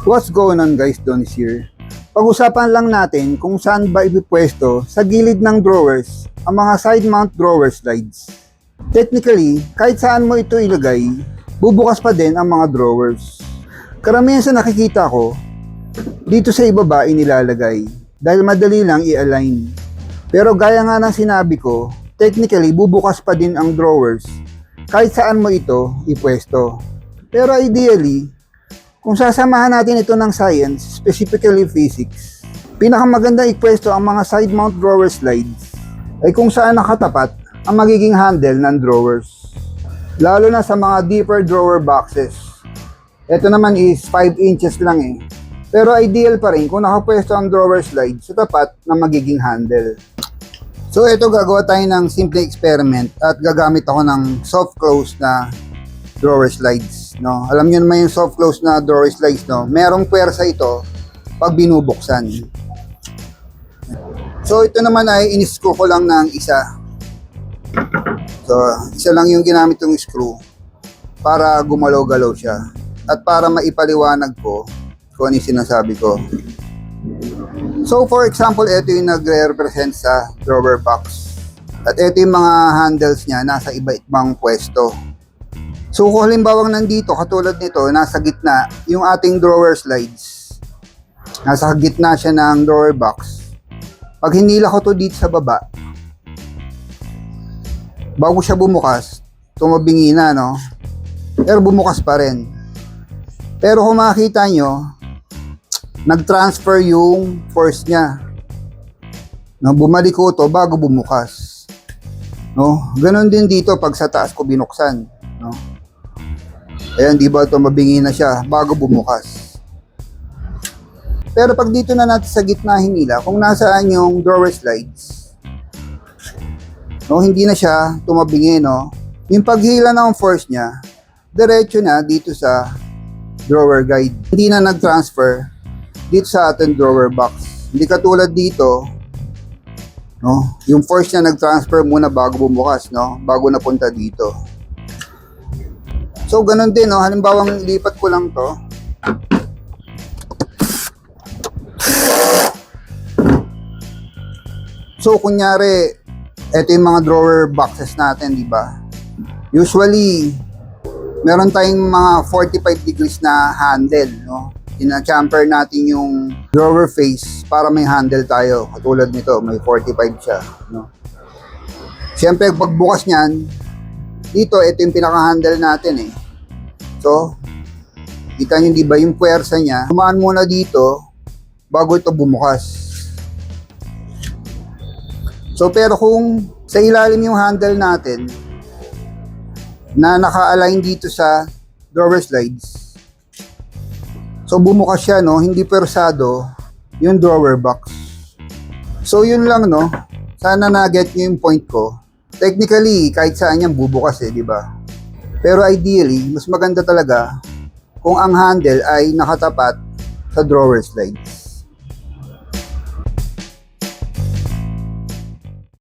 What's going on guys, Don is here. Pag-usapan lang natin kung saan ba ipipwesto sa gilid ng drawers ang mga side mount drawer slides. Technically, kahit saan mo ito ilagay, bubukas pa din ang mga drawers. Karamihan sa nakikita ko, dito sa ibaba inilalagay dahil madali lang i-align. Pero gaya nga ng sinabi ko, technically bubukas pa din ang drawers kahit saan mo ito ipwesto. Pero ideally, kung sasamahan natin ito ng science, specifically physics, pinakamaganda ipwesto ang mga side mount drawer slides ay kung saan nakatapat ang magiging handle ng drawers. Lalo na sa mga deeper drawer boxes. Ito naman is 5 inches lang eh. Pero ideal pa rin kung nakapwesto ang drawer slide sa tapat ng magiging handle. So ito, gagawa tayo ng simple experiment at gagamit ako ng soft close na drawer slides, no? Alam niyo naman yung soft close na drawer slides, no? Merong puwersa ito pag binubuksan. So ito naman ay in-screw ko lang ng isa. So isa lang yung ginamit yung screw para gumalaw-galaw siya at para maipaliwanag ko kung ano yung sinasabi ko. So for example, ito yung nagre-represent sa drawer box at ito yung mga handles niya nasa iba-ibang pwesto. So kung halimbawa nandito, katulad nito, nasa gitna yung ating drawer slides. Nasa gitna siya ng drawer box. Pag hinila ko to dito sa baba, bago siya bumukas, tumabingi na, no? Pero bumukas pa rin. Pero kung makikita nyo, nag-transfer yung force niya. No, bumalik ko to bago bumukas. No? Ganon din dito pag sa taas ko binuksan. No? Ayan, di ba tumabingi na siya bago bumukas. Pero pag dito na natin sa gitna hinila, kung nasaan yung drawer slides, no, hindi na siya tumabingi, no? Yung paghila ng force niya, diretso na dito sa drawer guide. Hindi na nag-transfer dito sa ating drawer box. Hindi katulad dito, no? Yung force niya nag-transfer muna bago bumukas, no? Bago napunta dito. So, ganun din, no? Halimbawa, lipat ko lang to. So, kunyari, ito yung mga drawer boxes natin, di ba? Usually, meron tayong mga 45 degrees na handle, no? Ina-chamfer natin yung drawer face para may handle tayo. Katulad nito, may 45 siya, no? Siyempre, pagbukas niyan, dito, ito yung pinaka-handle natin eh. So, kita nyo, di ba, yung puwersa niya, tumaan muna dito bago ito bumukas. So, pero kung sa ilalim yung handle natin na naka-align dito sa drawer slides, so bumukas siya, no? Hindi persado yung drawer box. So, yun lang, no? Sana na-get nyo yung point ko. Technically, kahit saan yan bubukas eh, di ba? Pero ideally, mas maganda talaga kung ang handle ay nakatapat sa drawer slides.